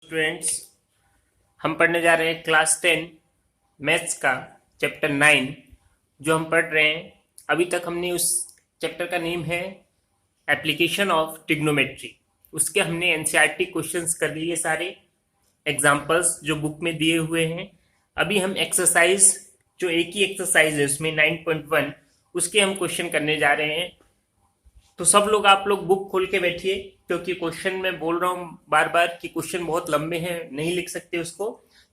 Students, हम पढ़ने जा रहे हैं क्लास 10 मैथ्स का चैप्टर 9 जो हम पढ़ रहे हैं। अभी तक हमने उस चैप्टर का नेम है एप्लीकेशन ऑफ ट्रिग्नोमेट्री। उसके हमने एनसीईआरटी क्वेश्चंस कर लिए सारे एग्जाम्पल्स जो बुक में दिए हुए हैं। अभी हम एक्सरसाइज जो एक ही एक्सरसाइज है उसमें 9.1 उसके हम क्वेश्चन करने जा रहे हैं। तो सब लोग आप लोग बुक खोल के बैठिए, क्योंकि क्वेश्चन मैं बोल रहा हूँ बार बार कि क्वेश्चन बहुत लंबे हैं, नहीं लिख सकते उसको।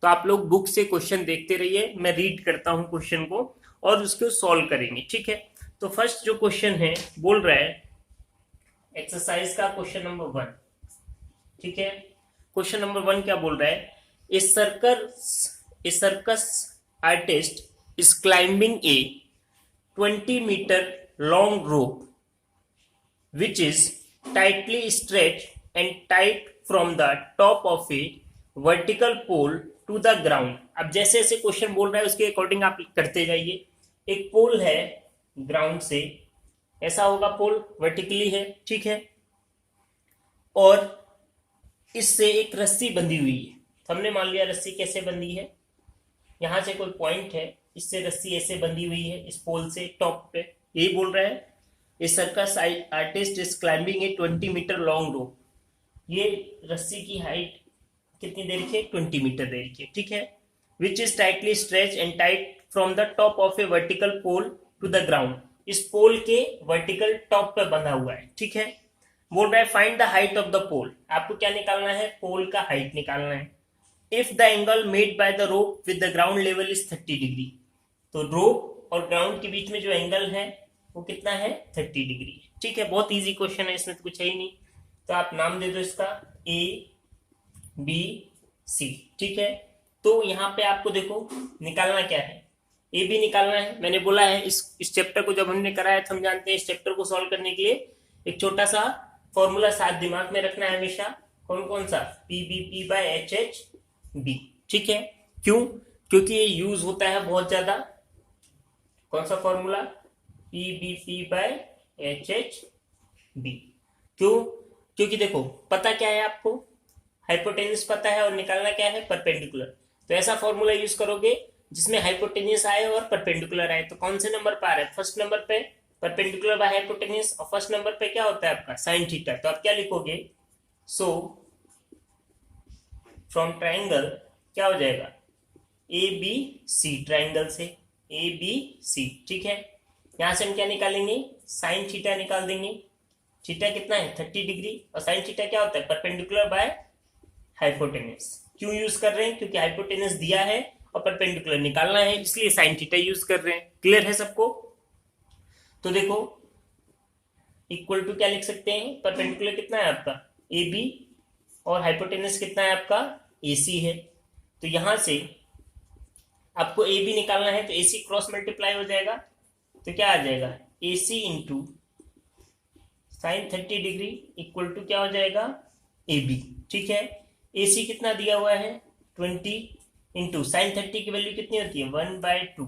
तो आप लोग बुक से क्वेश्चन देखते रहिए, मैं रीड करता हूँ क्वेश्चन को और उसको सॉल्व करेंगे, ठीक है। तो फर्स्ट जो क्वेश्चन है बोल रहा है एक्सरसाइज का क्वेश्चन नंबर 1, ठीक है। क्वेश्चन नंबर 1 क्या बोल रहा है? A circus artist is climbing a 20-meter long rope which is tightly stretched and tied from the top of a vertical pole to the ground। अब जैसे जैसे क्वेश्चन बोल रहा है उसके अकॉर्डिंग आप करते जाइए। एक पोल है ग्राउंड से, ऐसा होगा पोल वर्टिकली है, ठीक है, और इससे एक रस्सी बंधी हुई है। हमने मान लिया रस्सी कैसे बंधी है, यहां से कोई पॉइंट है, इससे रस्सी ऐसे बंधी हुई है इस पोल से टॉप पे। यही बोल रहा है a circus artist is climbing a 20-meter long rope. ये रस्सी की हाइट कितनी देर की है? 20 मीटर देर की, ठीक है। Which is tightly stretch and tight from the top of a vertical pole to the ground. इस पोल के वर्टिकल टॉप पे बंधा हुआ है, ठीक है। बोल रहा है find the height of the pole. आपको क्या निकालना है? पोल का हाइट निकालना है। If the angle made by the rope with the ground level is 30 degree, तो रोप और ग्राउंड के बीच में जो एंगल है वो कितना है? 30 डिग्री, ठीक है। बहुत इजी क्वेश्चन है, इसमें तो कुछ है ही नहीं। तो आप नाम दे दो इसका ए बी सी, ठीक है। तो यहाँ पे आपको देखो निकालना क्या है, ए बी निकालना है। मैंने बोला है इस चैप्टर को जब हमने कराया तो हम जानते हैं इस चैप्टर को सॉल्व करने के लिए एक छोटा सा फॉर्मूला साथ दिमाग में रखना है हमेशा। कौन कौन सा? P B P by H H B, ठीक है। क्यों? क्योंकि ये यूज होता है बहुत ज्यादा। कौन सा formula? P B P by H H B. क्यों? क्योंकि देखो पता क्या है आपको, हाइपोटेन्यूज पता है और निकालना क्या है? परपेंडिकुलर। तो ऐसा फॉर्मूला यूज करोगे जिसमें हाइपोटेन्यूज आए और परपेंडिकुलर आए। तो कौन से नंबर पर आ रहा है? फर्स्ट नंबर पे परपेंडिकुलर बाय हाइपोटेन्यूज, और फर्स्ट नंबर पे क्या होता है आपका? Sign theta. तो आप क्या लिखोगे? सो फ्रॉम ट्राइंगल क्या हो जाएगा? ए बी सी, ट्राइंगल से ए बी सी, ठीक है। यहां से हम क्या निकालेंगे? साइन थीटा निकाल देंगे। थीटा कितना है? 30 डिग्री, और साइन थीटा क्या होता है? Perpendicular by hypotenuse. क्यों यूज कर रहे हैं? क्योंकि हाइपोटेन्यूज दिया है और परपेंडिकुलर निकालना है, इसलिए साइन थीटा यूज कर रहे हैं। क्लियर है सबको? तो देखो इक्वल टू क्या लिख सकते हैं? परपेंडिकुलर कितना है आपका? ए बी, और हाइपोटेन्यूज कितना है आपका? ए सी है। तो यहां से आपको ए बी निकालना है, तो ए सी क्रॉस मल्टीप्लाई हो जाएगा, तो क्या आ जाएगा? A C into sine 30 degree equal to क्या हो जाएगा? ए बी, ठीक है। ए सी कितना दिया हुआ है? 20 इंटू साइन 30 की वैल्यू कितनी होती है? 1/2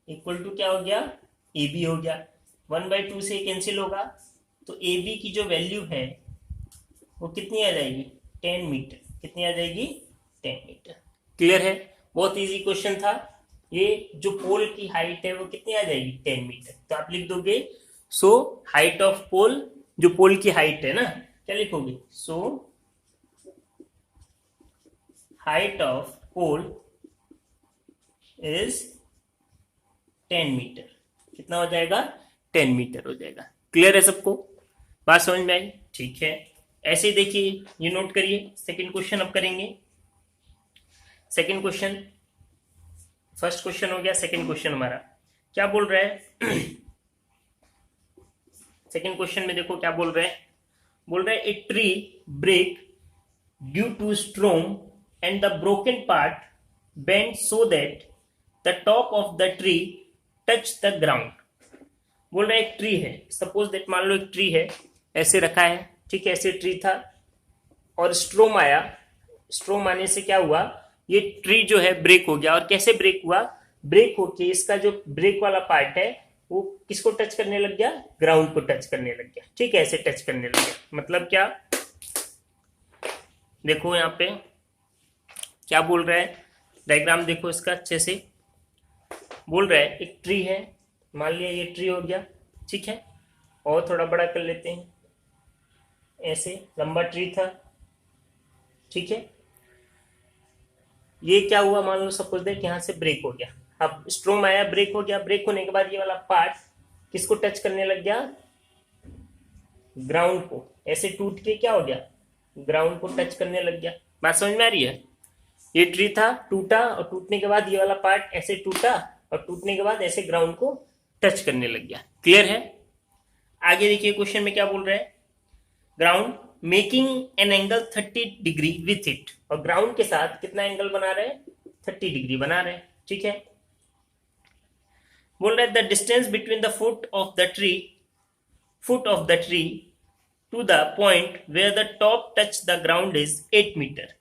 इक्वल टू क्या हो गया? ए बी हो गया। 1/2 से कैंसिल होगा, तो ए बी की जो वैल्यू है वो कितनी आ जाएगी? 10 मीटर। कितनी आ जाएगी? 10 मीटर। क्लियर है? बहुत इजी क्वेश्चन था। ये जो पोल की हाइट है वो कितनी आ जाएगी? 10 मीटर। तो आप लिख दोगे सो हाइट ऑफ पोल, जो पोल की हाइट है ना, क्या लिखोगे? So height of pole is 10 metre. कितना हो जाएगा? 10 मीटर हो जाएगा। क्लियर है सबको? बात समझ में आई? ठीक है। ऐसे ही देखिए, ये नोट करिए। सेकंड क्वेश्चन अब करेंगे। सेकंड क्वेश्चन, फर्स्ट क्वेश्चन हो गया, सेकंड क्वेश्चन हमारा क्या बोल रहा है? सेकंड क्वेश्चन में देखो क्या बोल रहा है। बोल रहा है a tree break due to storm and the broken part bend so that the top of the tree touch the ground. बोल रहा है एक ट्री है, सपोज दैट, मान लो एक ट्री है, ऐसे रखा है, ठीक है, ऐसे ट्री था और स्ट्रोम आया। स्ट्रोम आने से क्या हुआ? ये ट्री जो है ब्रेक हो गया। और कैसे ब्रेक हुआ? ब्रेक होके इसका जो ब्रेक वाला पार्ट है वो किसको टच करने लग गया? ग्राउंड को टच करने लग गया, ठीक है, ऐसे टच करने लग गया। मतलब क्या? देखो यहाँ पे क्या बोल रहा है, डायग्राम देखो इसका अच्छे से। बोल रहा है एक ट्री है, मान लिया ये ट्री हो गया, ठीक है, और थोड़ा बड़ा कर लेते हैं, ऐसे लंबा ट्री था, ठीक है। ये क्या हुआ, मान लो सपोज दैट यहाँ से ब्रेक हो गया, अब स्ट्रोम आया, ब्रेक हो गया, ब्रेक होने के बाद ये वाला पार्ट किसको टच करने लग गया, ग्राउंड को, ऐसे टूट के क्या हो गया, ग्राउंड को टच करने लग गया। बात समझ में आ रही है? ये ट्री था, टूटा, और टूटने के बाद ये वाला पार्ट ऐसे टूटा, और टूटने के बाद ऐसे ग्राउंड को टच करने लग गया। क्लियर है? आगे देखिए क्वेश्चन में क्या बोल रहा है, ground making an angle 30 degree with it, और ग्राउंड के साथ कितना एंगल बना रहे हैं, 30 डिग्री बना रहे हैं, ठीक है। बोल रहा है the distance between the foot of the tree to the point where the top touch the ground is 8 metre.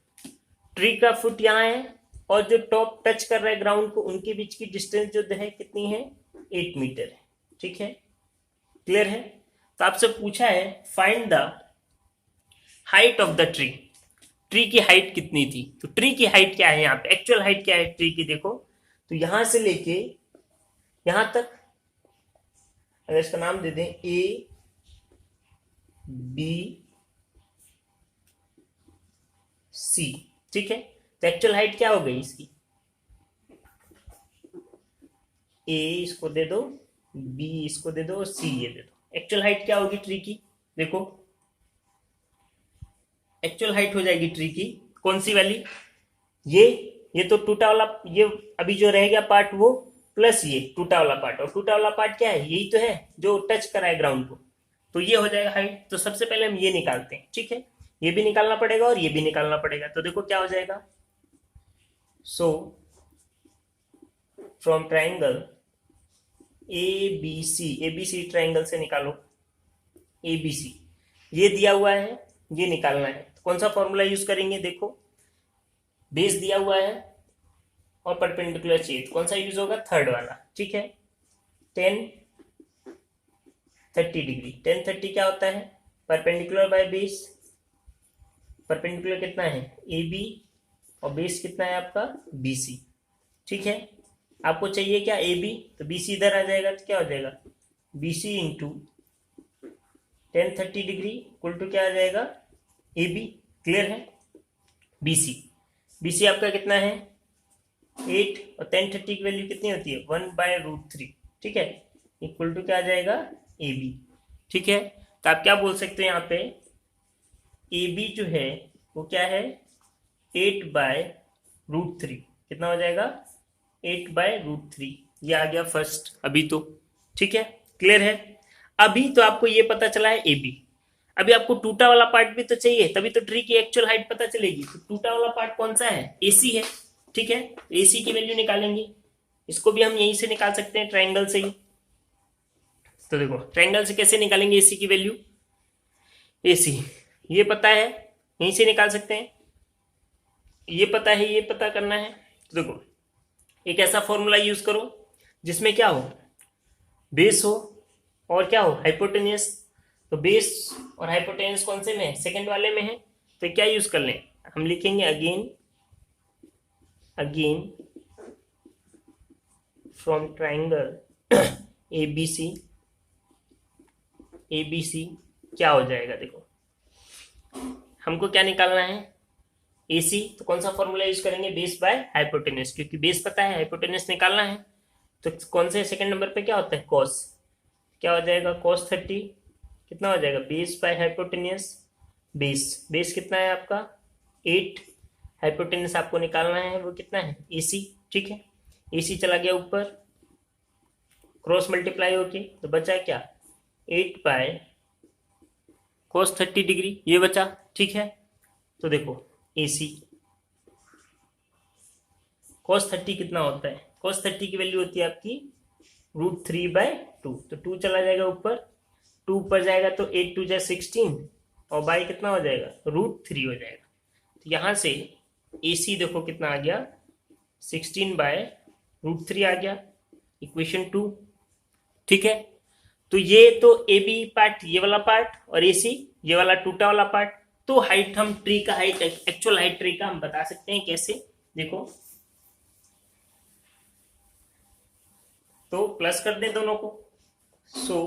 Tree का फुट यहाँ है और जो टॉप टच कर रहा है ग्राउंड को, उनके बीच की डिस्टेंस जो है कितनी है, 8 मीटर है, ठीक है। क्लियर है? तो आपसे पूछा है find the height of the tree, tree की हाइट कितनी थी। तो ट्री की हाइट क्या है, यहाँ पे एक्चुअल हाइट क्या है ट्री की, देखो तो यहां से लेके यहां तक, अगर इसका नाम दे दें ए बी सी, ठीक है। तो एक्चुअल हाइट क्या हो गई इसकी, ए इसको दे दो, बी इसको दे दो, सी ये दे दो। एक्चुअल हाइट क्या होगी ट्री की, देखो एक्चुअल हाइट हो जाएगी ट्री की कौन सी वाली, ये तो टूटा वाला, ये अभी जो रह गया पार्ट वो प्लस ये टूटा वाला पार्ट, और टूटा वाला पार्ट क्या है, यही तो है जो टच करा है ग्राउंड को, तो ये हो जाएगा हाइट। तो सबसे पहले हम ये निकालते हैं, ठीक है, ये भी निकालना पड़ेगा और ये भी निकालना पड़ेगा। तो देखो क्या हो जाएगा, so from triangle A B C triangle से निकालो ए बी सी, ये दिया हुआ है, ये निकालना है। तो कौन सा फॉर्मूला यूज करेंगे, देखो बेस दिया हुआ है और परपेंडिकुलर चाहिए, तो कौन सा यूज होगा, थर्ड वाला, ठीक है। 10-30 डिग्री, 10-30 क्या होता है, परपेंडिकुलर बाय बेस, परपेंडिकुलर कितना है ए बी, और बेस कितना है आपका बी सी, ठीक है। आपको चाहिए क्या ए बी, तो बी सी इधर आ जाएगा, तो क्या हो जाएगा B C into 10-30 degree equal to क्या आ जाएगा ए बी। क्लियर है? बी सी आपका कितना है 8, और 10-30 की वैल्यू कितनी होती है 1/√3, ठीक है, इक्वल टू क्या आ जाएगा ए बी, ठीक है। तो आप क्या बोल सकते हो यहाँ पे, ए बी जो है वो क्या है 8/√3, कितना हो जाएगा 8/√3, ये आ गया फर्स्ट अभी तो, ठीक है। क्लियर है? अभी तो आपको ये पता चला है ए बी, अभी आपको टूटा वाला पार्ट भी तो चाहिए, तभी तो ट्री की एक्चुअल हाइट पता चलेगी। तो टूटा वाला पार्ट कौन सा है, एसी है, ठीक है। एसी की वैल्यू निकालेंगे, इसको भी हम यहीं से निकाल सकते हैं ट्राइंगल से ही। तो देखो ट्राइंगल से कैसे निकालेंगे एसी की वैल्यू, एसी ये पता है, यहीं से निकाल सकते हैं, ये पता है, ये पता करना है। तो देखो एक ऐसा फॉर्मूला यूज करो जिसमें क्या हो, बेस हो और क्या हो हाइपोटेनियस। तो बेस और हाइपोटेनियस कौन से में है, सेकंड वाले में है। तो क्या यूज कर लें, हम लिखेंगे again from triangle A B C क्या हो जाएगा, देखो हमको क्या निकालना है AC, तो कौन सा फॉर्मूला यूज करेंगे, बेस बाय हाइपोटेनस, क्योंकि बेस पता है, हाइपोटेनस निकालना है। तो कौन से सेकंड नंबर पे क्या होता है कॉस, क्या हो जाएगा cos 30, कितना हो जाएगा बेस बाय हाइपोटेनस, बेस कितना है आपका 8, हाइपोटेनस आपको निकालना है वो कितना है AC, ठीक है। AC चला गया ऊपर, क्रॉस मल्टीप्लाई होके, तो बचा क्या 8/cos 30 डिग्री, ये बचा, ठीक है। तो देखो AC cos 30 कितना होता है, cos 30 की वैल्यू होती है आपकी √3/2, तो 2 चला जाएगा ऊपर, 2 ऊपर जाएगा तो 8 2 16, और बाई कितना हो जाएगा √3 हो जाएगा। तो यहाँ से AC देखो कितना आ गया 16/√3 आ गया, इक्वेशन 2, ठीक है। तो ये तो AB पार्ट, ये वाला पार्ट, और AC ये वाला टूटा वाला पार्ट। तो हाइट, हम ट्री का हाइट, एक्चुअल हाइट ट्री का हम बता सकते हैं कैसे, देखो, तो प्लस कर दें दोनों को। So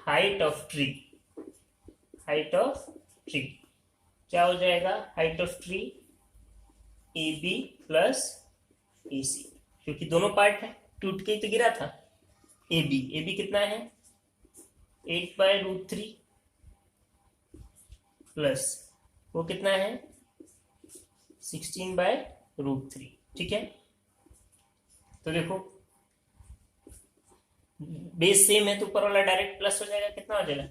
height of tree, height of tree क्या हो जाएगा? Height of tree A B plus A C, क्योंकि दोनों पार्ट है, टूट के ही तो गिरा था। ए बी कितना है? 8/√3 प्लस वो कितना है? 16/√3। ठीक है, तो देखो बेस सेम है तो ऊपर वाला डायरेक्ट प्लस हो जाएगा। कितना हो जाएगा?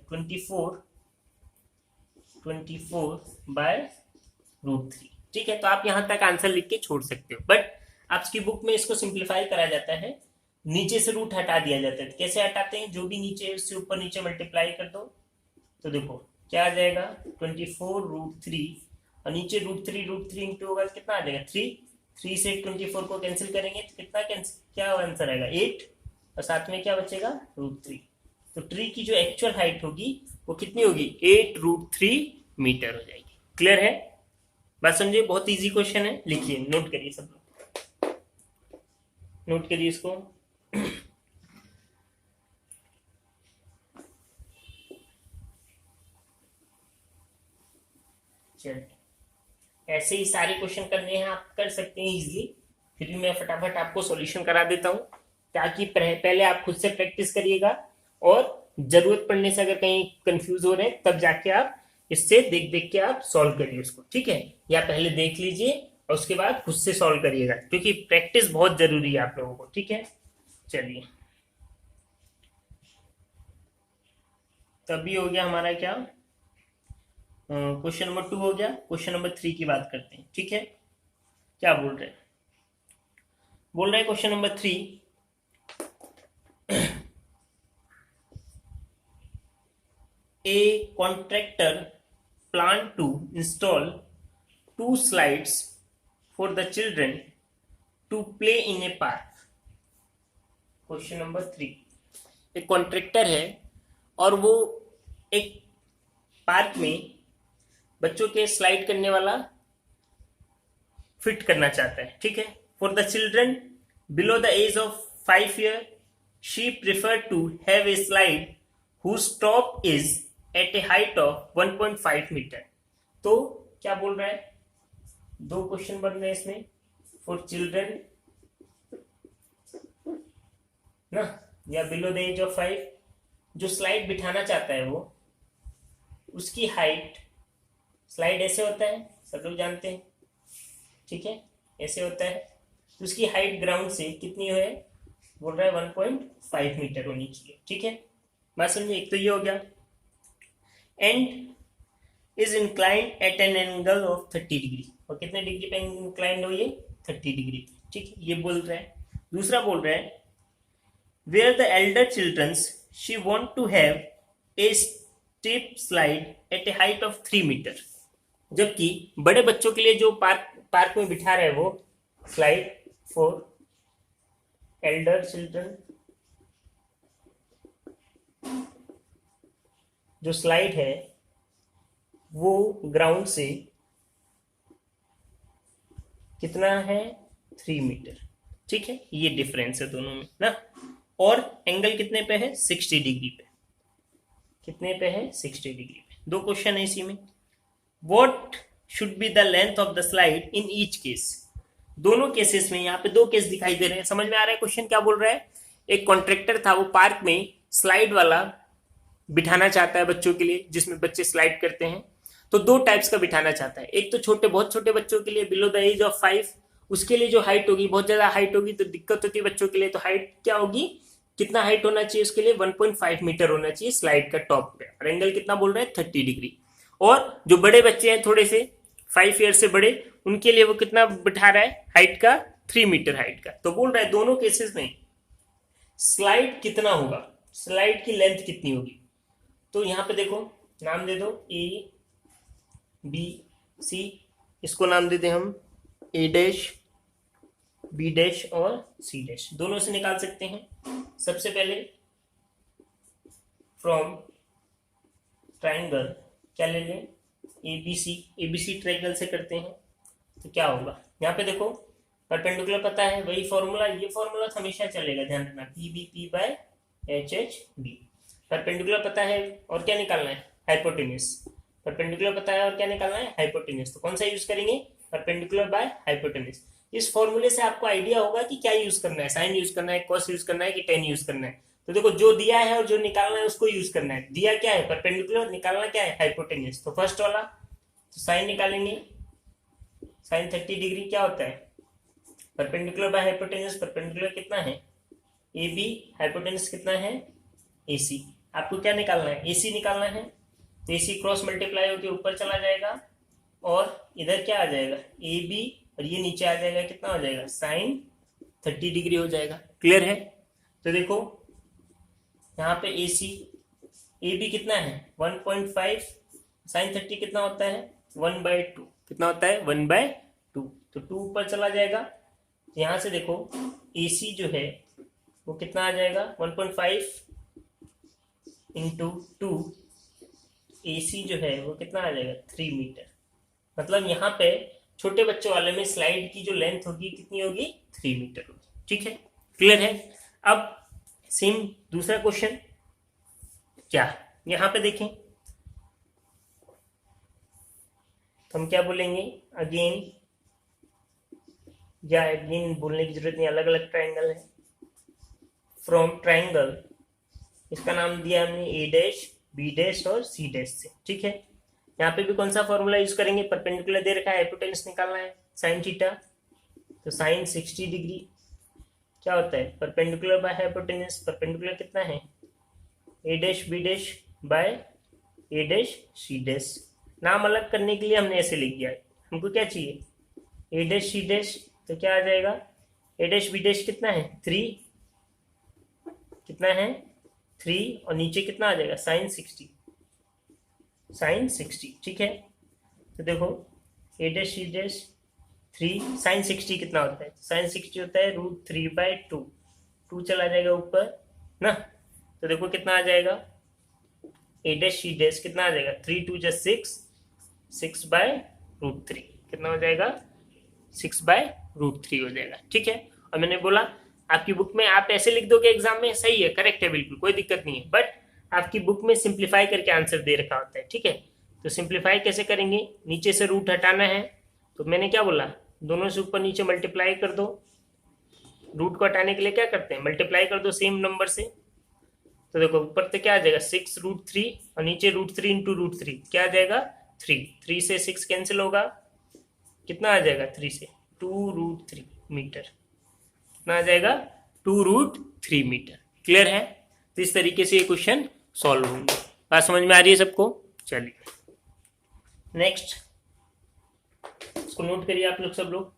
24/√3। ठीक है, तो आप यहां तक आंसर लिख के छोड़ सकते हो, बट आपकी बुक में इसको सिंप्लीफाई करा जाता है, नीचे से रूट हटा दिया जाता है। कैसे हटाते हैं? जो भी नीचे उससे ऊपर नीचे मल्टीप्लाई कर दो, तो देखो क्या आ जाएगा? 24/√3 और नीचे √3 इंटू होगा तो कितना आ जाएगा? 3 से 24 को कैंसिल करेंगे तो कितना क्या आंसर आएगा? 8, और साथ में क्या बचेगा? √3। तो ट्री की जो एक्चुअल हाइट होगी वो कितनी होगी? 8√3 मीटर हो जाएगी। क्लियर है? बात समझिए, बहुत इजी क्वेश्चन है। लिखिए, नोट करिए, सब लोग नोट करिए इसको। चलिए, ऐसे ही सारे क्वेश्चन करने हैं, आप कर सकते हैं इजीली। फिर भी मैं फटाफट आपको सॉल्यूशन करा देता हूं, ताकि पहले आप खुद से प्रैक्टिस करिएगा, और जरूरत पड़ने से अगर कहीं कंफ्यूज हो रहे हैं तब जाके आप इससे देख देख के आप सॉल्व करिए उसको। ठीक है, या पहले देख लीजिए और उसके बाद खुद से सॉल्व करिएगा, क्योंकि प्रैक्टिस बहुत जरूरी है आप लोगों को। ठीक है, चलिए, तभी हो गया हमारा क्या? क्वेश्चन नंबर 2 हो गया। क्वेश्चन नंबर 3 की बात करते हैं। ठीक है, क्या बोल रहे हैं? बोल रहे हैं question number 3, a contractor planned to install 2 slides for the children to play in a park। Question number 3, एक कॉन्ट्रैक्टर है और वो एक पार्क में बच्चों के स्लाइड करने वाला फिट करना चाहता है। ठीक है, for the children below the age of 5 year she prefer to have a slide whose top is at a height of 1.5 metre. तो क्या बोल रहा है? दो क्वेश्चन बन रहे हैं इसमें। फॉर चिल्ड्रन ना, या बिलो द एज ऑफ 5, जो स्लाइड बिठाना चाहता है वो, उसकी हाइट, स्लाइड ऐसे होता है, सब लोग जानते हैं। ठीक है, ऐसे होता है, तो उसकी हाइट ग्राउंड से कितनी है? बोल रहा है 1.5 मीटर होनी चाहिए। ठीक है, बात समझिए। एक तो ये हो गया, and is inclined at an angle of 30 degree, और कितने डिग्री पे इंक्लाइंड हो ये? 30 डिग्री। ठीक है, ये बोल रहा है। दूसरा बोल रहा है where the elder childrens she want to have a step slide at a height of 3 metre, जबकि बड़े बच्चों के लिए जो पार्क में बिठा रहे हैं वो स्लाइड फॉर एल्डर चिल्ड्रन, जो स्लाइड है वो ग्राउंड से कितना है? 3 मीटर। ठीक है, ये डिफरेंस है दोनों में ना, और एंगल कितने पे है? 60 डिग्री पे। कितने पे है? 60 डिग्री पे। दो क्वेश्चन है इसी में। What should be the length of the slide in each case. दोनों केसेस में यहाँ पे दो केस दिखाई दे रहे हैं। समझ में आ रहा है क्वेश्चन क्या बोल रहा है? एक कॉन्ट्रैक्टर था, वो पार्क में स्लाइड वाला बिठाना चाहता है बच्चों के लिए, जिसमें बच्चे स्लाइड करते हैं। तो दो टाइप्स का बिठाना चाहता है। एक तो छोटे, बहुत छोटे बच्चों के लिए, बिलो द एज ऑफ 5, उसके लिए जो हाइट होगी, बहुत ज्यादा हाइट होगी तो दिक्कत होती है बच्चों के लिए। तो हाइट क्या होगी? कितना हाइट होना चाहिए उसके लिए? 1.5 मीटर होना चाहिए स्लाइड का टॉप पे, और एंगल कितना बोल रहे हैं? 30 डिग्री। और जो बड़े बच्चे हैं थोड़े से, 5 ईयर से बड़े, उनके लिए वो कितना बिठा रहा है हाइट का? 3 मीटर हाइट का। तो बोल रहा है दोनों केसेस में स्लाइड कितना होगा, स्लाइड की लेंथ कितनी होगी। तो यहां पे देखो, नाम दे दो ए बी सी, इसको नाम दे दें हम ए डैश, बी डैश और सी डैश। दोनों से निकाल सकते हैं। सबसे पहले फ्रॉम ट्राइंगल क्या ले लें? एबीसी ट्रायंगल से करते हैं तो क्या होगा, यहाँ पे देखो परपेंडिकुलर पता है, वही फॉर्मूला, ये फॉर्मूला तो हमेशा चलेगा, ध्यान रखना, P B P by H H B. Perpendicular पता है और क्या निकालना है, हाइपोटेन्यूज। परपेंडिकुलर पता है और क्या निकालना है, हाइपोटेन्यूज। तो कौन सा यूज करेंगे, परपेंडिकुलर बाय हाइपोटेन्यूज। इस फॉर्मूले से आपको आइडिया होगा कि क्या यूज करना है, साइन यूज करना है, कॉस यूज करना है कि टेन यूज करना है। तो देखो जो दिया है और जो निकालना है उसको यूज करना है। दिया क्या है, परपेंडिकुलर, निकालना क्या है, हाइपोटेन्यूज। तो फर्स्ट वाला तो साइन निकालेंगे, साइन 30 डिग्री क्या होता है, परपेंडिकुलर बाय हाइपोटेन्यूज। परपेंडिकुलर कितना है, ए बी, हाइपोटेन्यूज कितना है, ए सी। आपको क्या निकालना है, ए सी निकालना है। तो ए सी क्रॉस मल्टीप्लाई होकर ऊपर चला जाएगा और इधर क्या आ जाएगा, ए बी, और ये नीचे आ जाएगा, कितना हो जाएगा, साइन 30 डिग्री हो जाएगा। क्लियर है। तो देखो यहाँ पे ए सी, ए बी कितना है 1.5, साइन 30 कितना होता है 1/2, कितना होता है 1/2। तो 2 ऊपर चला जाएगा। यहां से देखो ए सी जो है वो कितना आ जाएगा, 1.5 इंटू 2, ए सी जो है वो कितना आ जाएगा 3 मीटर। मतलब यहाँ पे छोटे बच्चों वाले में स्लाइड की जो लेंथ होगी कितनी होगी, 3 मीटर होगी। ठीक है, क्लियर है। अब सेम दूसरा क्वेश्चन, क्या यहाँ पे देखें तो हम क्या बोलेंगे, अगेन, या अगेन बोलने की जरूरत नहीं, अलग अलग ट्राइंगल है। फ्रॉम ट्राइंगल, इसका नाम दिया हमने ए डैश, बी डैश और सी डैश से। ठीक है, यहाँ पे भी कौन सा फॉर्मूला यूज करेंगे, परपेंडिकुलर दे रखा है, हाइपोटेन्यूज निकालना है, साइन थीटा। तो साइन 60 डिग्री क्या होता है, परपेंडिकुलर बाय हाइपोटेन्यूज। परपेंडिकुलर कितना है, A dash B dash by A dash C dash. नाम अलग करने के लिए हमने ऐसे लिख दिया है। हमको क्या चाहिए, ए डैश सी डैश, तो क्या आ जाएगा, ए डैश बी डैश कितना है 3, कितना है 3, और नीचे कितना आ जाएगा साइन 60, साइन 60। ठीक है, तो देखो ए डैश सी डैश 3, साइन 60 कितना होता है, साइन 60 होता है √3/2, 2 चला जाएगा ऊपर ना। तो देखो कितना आ जाएगा, ए डैश सी डैश कितना आ जाएगा, 3 2 जा 6, 6/√3, कितना हो जाएगा 6/√3 हो जाएगा। ठीक है, और मैंने बोला आपकी बुक में आप ऐसे लिख दोगे एग्जाम में, सही है, करेक्ट है, बिल्कुल कोई दिक्कत नहीं है, बट आपकी बुक में सिंप्लीफाई करके आंसर दे रखा होता है। ठीक है, तो सिंप्लीफाई कैसे करेंगे, नीचे से रूट हटाना है। तो मैंने क्या बोला, दोनों से ऊपर नीचे मल्टीप्लाई कर दो। रूट को हटाने के लिए क्या करते हैं, मल्टीप्लाई कर दो सेम नंबर से। तो देखो ऊपर तो क्या आ जाएगा 6√3 और नीचे √3 इंटू √3 क्या आ जाएगा 3, 3 से 6 कैंसिल होगा, कितना आ जाएगा 3 से 2√3 मीटर, कितना आ जाएगा 2√3 मीटर। क्लियर है। तो इस तरीके से ये क्वेश्चन सॉल्व होंगे। बात समझ में आ रही है सबको। चलिए नेक्स्ट, इसको नोट करिए आप लोग सब लोग।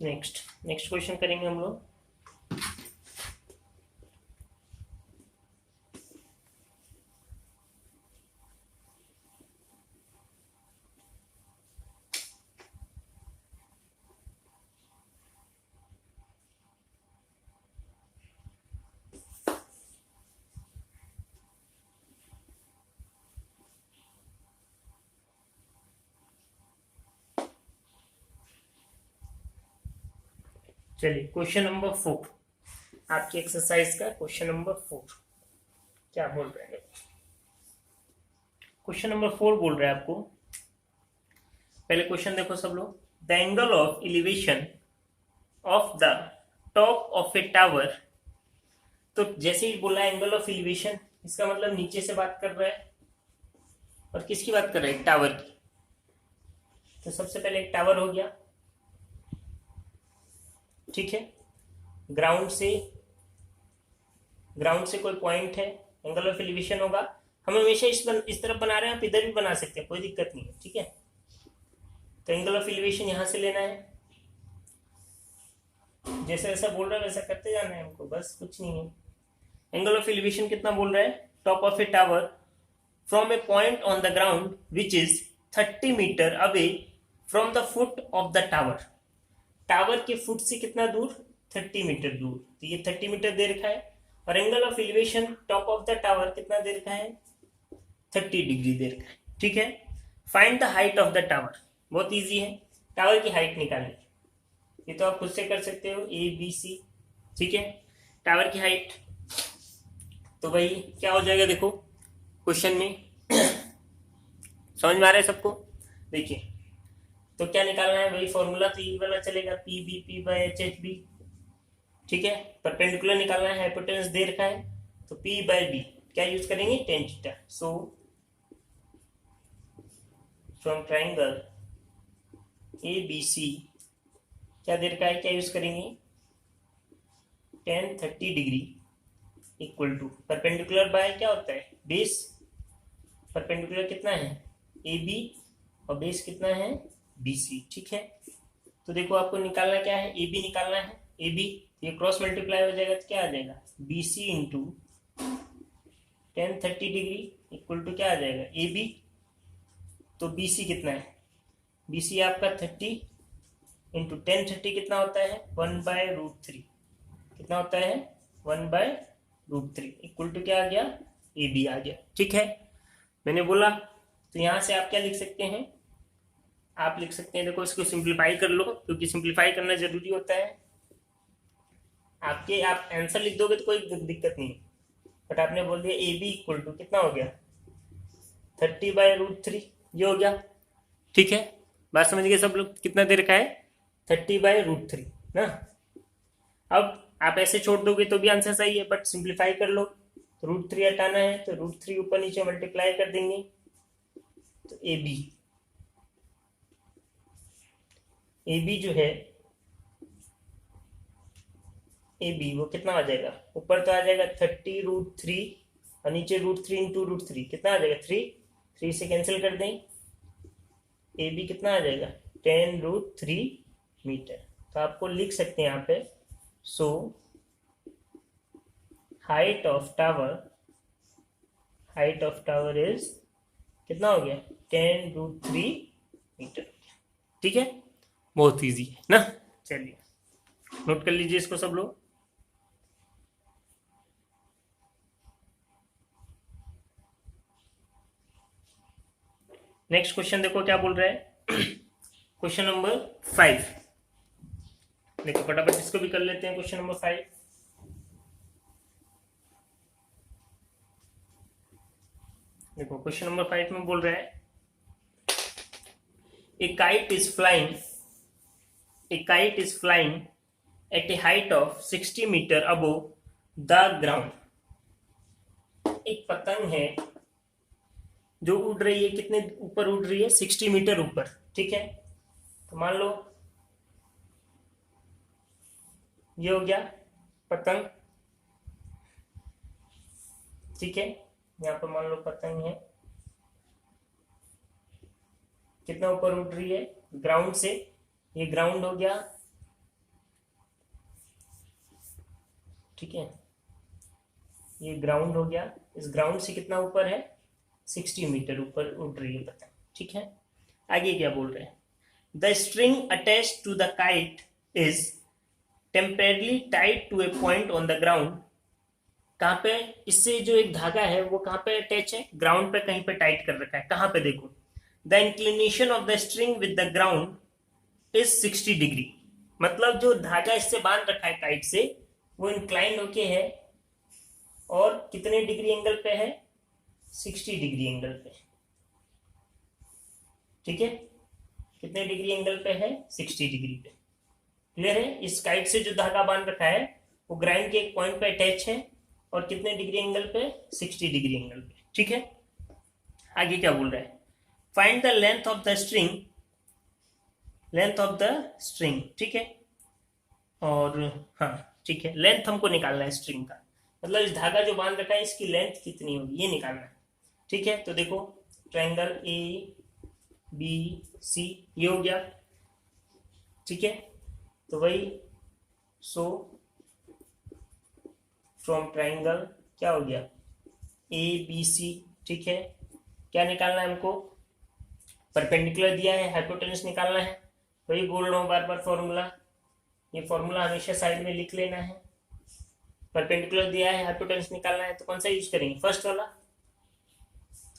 नेक्स्ट क्वेश्चन करेंगे हम लोग। चलिए क्वेश्चन नंबर 4, आपकी एक्सरसाइज का क्वेश्चन नंबर 4 क्या बोल रहे हैं। क्वेश्चन नंबर 4 बोल रहे हैं आपको, पहले क्वेश्चन देखो सब लोग। The angle of elevation of the top of a tower. तो जैसे ही बोला एंगल ऑफ एलिवेशन, इसका मतलब नीचे से बात कर रहा है, और किसकी बात कर रहा है, टावर की। तो सबसे पहले एक टावर हो गया, ठीक है, ग्राउंड से कोई पॉइंट है, एंगल ऑफ एलिवेशन होगा। हम हमेशा इस तरफ बना रहे हैं, आप इधर भी बना सकते हैं, कोई दिक्कत नहीं है। ठीक है, तो एंगल ऑफ एलिवेशन यहां से लेना है, जैसा जैसा बोल रहा है वैसा करते जाना है हमको, बस कुछ नहीं है। एंगल ऑफ एलिवेशन कितना बोल रहा है, top of a tower from a point on the ground which is 30 metre away from the foot of the tower, tower के फुट से कितना दूर, 30 मीटर दूर, तो ये 30 मीटर दे रखा है। और angle of elevation top of the tower कितना दे रखा है, 30 डिग्री दे रखा है। ठीक है, find the height of the tower, बहुत इजी है, टावर की हाइट निकालनी, ये तो आप खुद से कर सकते हो, ए बी सी। ठीक है, टावर की हाइट, तो भाई क्या हो जाएगा, देखो क्वेश्चन में समझ में आ रहा है सबको। देखिए तो क्या निकालना है भाई, फॉर्मूला तो ये वाला चलेगा, P B P by H H B. ठीक है, परपेंडिकुलर निकालना है, हाइपोटेनस दे रखा है, तो पी बाय बी क्या यूज करेंगे, tan theta. So from triangle A B C क्या दे रखा है, क्या यूज करेंगे, tan 30 degree equal to perpendicular by क्या होता है, बेस, परपेंडिकुलर कितना है ए बी और बेस कितना है बी सी। ठीक है, तो देखो आपको निकालना क्या है, ए बी निकालना है, ए बी ये क्रॉस मल्टीप्लाई हो जाएगा तो क्या आ जाएगा, B C into 10 30 degree equal to क्या आ जाएगा, ए बी, तो बी सी कितना है, बी सी आपका 30 इंटू 10 30 कितना होता है, 1/√3, कितना होता है 1/√3 इक्वल टू क्या आ गया, ए बी आ गया। ठीक है, मैंने बोला, तो यहां से आप क्या लिख सकते हैं, आप लिख सकते हैं, देखो इसको सिंप्लीफाई कर लो, क्योंकि सिंप्लीफाई करना जरूरी होता है। आपके आप आंसर लिख दोगे तो कोई दिक्कत नहीं, बट आपने बोल दिया ए बी इक्वल टू कितना हो गया, 30/√3, ये हो गया। ठीक है, बात समझ गए सब लोग, कितना दे रखा है 30/√3 ना। अब आप ऐसे छोड़ दोगे तो भी आंसर सही है, बट सिंप्लीफाई कर लो, तो √3 हटाना है, तो √3 ऊपर नीचे मल्टीप्लाई कर देंगे, तो ए बी जो है, ए बी वो कितना आ जाएगा, ऊपर तो आ जाएगा 30√3 और नीचे √3 इंटू √3 कितना आ जाएगा, 3 से कैंसिल कर दें, ए बी कितना आ जाएगा 10√3 मीटर। तो आपको लिख सकते हैं यहाँ पे, सो हाइट ऑफ टावर इज कितना हो गया, 10√3 मीटर। ठीक है, बहुत इजी है ना, चलिए नोट कर लीजिए इसको सब लोग। नेक्स्ट क्वेश्चन देखो क्या बोल रहा है, क्वेश्चन नंबर 5, देखो फटाफट इसको भी कर लेते हैं। क्वेश्चन नंबर 5, देखो क्वेश्चन नंबर 5 में बोल रहा है, a kite is flying at a height of 60 metre above the ground. एक पतंग है जो उड़ रही है, कितने ऊपर उड़ रही है, 60 मीटर ऊपर। ठीक है, तो मान लो ये हो गया पतंग। ठीक है, यहाँ पर मान लो पतंग है, कितना ऊपर उड़ रही है ग्राउंड से, ये ग्राउंड हो गया। ठीक है, ये ग्राउंड हो गया, इस ग्राउंड से कितना ऊपर है, 60 मीटर ऊपर उड़ रही है पतंग। ठीक है, आगे क्या बोल रहे हैं, the string attach to the kite is temporarily tied to a point on the ground. कहाँ पे, इससे जो एक धागा है वो कहाँ पे अटैच है, ग्राउंड पे कहीं पे टाइट कर रखा है, कहाँ पे देखो, the inclination of the string with the ground is 60 degree. मतलब जो धागा इससे बांध रखा है काइट से, वो इंक्लाइन होके है, और कितने डिग्री एंगल पे है, 60 डिग्री एंगल पे। ठीक है, कितने डिग्री एंगल पे है, 60 डिग्री पे। क्लियर है, इस काइट से जो धागा बांध रखा है वो ग्राइंड के एक पॉइंट पे अटैच है, और कितने डिग्री एंगल पे, 60 डिग्री एंगल पे। ठीक है, आगे क्या बोल रहा है, find the length of the string. ठीक है, और हाँ ठीक है, लेंथ हमको निकालना है स्ट्रिंग का, मतलब इस धागा जो बांध रखा है इसकी लेंथ कितनी होगी ये निकालना है। ठीक है, तो देखो ट्रायंगल ए बी सी ये हो गया। ठीक है, तो वही, सो फ्रॉम ट्रायंगल क्या हो गया, ए बी सी। ठीक है, क्या निकालना है हमको, परपेंडिकुलर दिया है, हाइपोटेन्यूज निकालना है। वही बोल रहा हूँ बार बार फॉर्मूला, ये फॉर्मूला हमेशा साइड में लिख लेना है। परपेंडिकुलर दिया है, हाइपोटेन्यूज निकालना है, तो कौन सा यूज करेंगे? फर्स्ट वाला।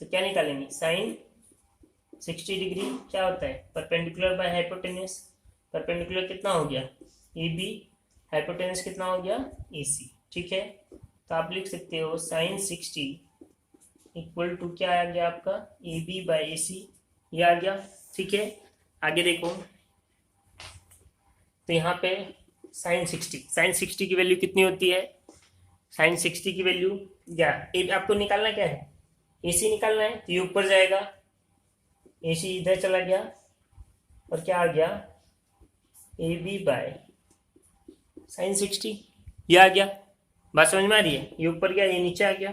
तो क्या निकालेंगे? साइन 60 डिग्री क्या होता है? Perpendicular by hypotenuse. परपेंडिकुलर कितना हो गया? ए बी, हाइपोटेन्यूज कितना हो गया? ए सी। ठीक है, तो आप लिख सकते हो साइन 60 इक्वल टू क्या आ गया आपका? ए बी बाई ए सी, ये आ गया। ठीक है, आगे देखो, तो यहाँ पे साइन 60 की वैल्यू कितनी होती है? साइन 60 की वैल्यू क्या आपको निकालना क्या है? ए सी निकालना है, तो ये ऊपर जाएगा, ए सी इधर चला गया, और क्या आ गया? ए बी बाय साइन 60, ये आ गया। बात समझ में आ रही है? ये ऊपर गया, ये नीचे आ गया।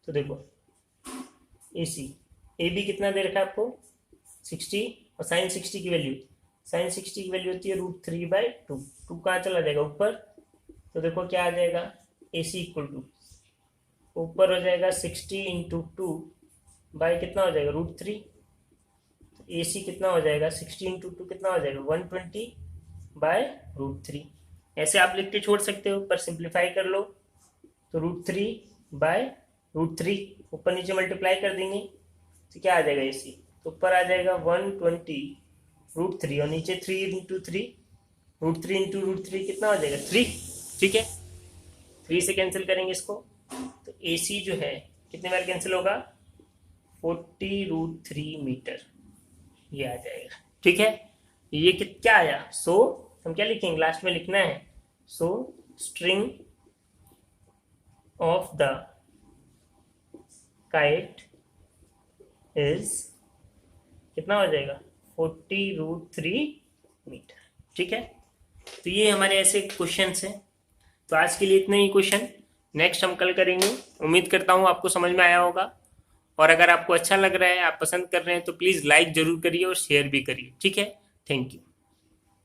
तो देखो ए सी, ए बी कितना दे रखा है आपको? 60, और साइन 60 की वैल्यू, साइन 60 की वैल्यू होती है √3/2। 2 कहाँ चला जाएगा? ऊपर। तो देखो क्या आ जाएगा? ए सी इक्वल टू ऊपर हो जाएगा 60 × 2 बाय कितना हो जाएगा? √3। तो ए सी कितना हो जाएगा? 60 × 2 कितना हो जाएगा? 120/√3। ऐसे आप लिख के छोड़ सकते हो, पर सिंप्लीफाई कर लो तो √3/√3 ऊपर नीचे मल्टीप्लाई कर देंगे तो क्या आ जाएगा? ए सी तो ऊपर आ जाएगा 120/√3, और नीचे 3 × 3, √3 × √3 कितना हो जाएगा? 3। ठीक है, 3 से कैंसिल करेंगे इसको, तो ए सी जो है कितने बार कैंसिल होगा? 40√3 मीटर, ये आ जाएगा। ठीक है, ये क्या आया? सो हम क्या लिखेंगे? लास्ट में लिखना है सो string of the kite is कितना हो जाएगा? 40√3 मीटर। ठीक है, तो ये हमारे ऐसे क्वेश्चंस हैं। तो आज के लिए इतने ही क्वेश्चन, नेक्स्ट हम कल करेंगे। उम्मीद करता हूँ आपको समझ में आया होगा, और अगर आपको अच्छा लग रहा है, आप पसंद कर रहे हैं, तो प्लीज़ लाइक जरूर करिए और शेयर भी करिए। ठीक है, थैंक यू।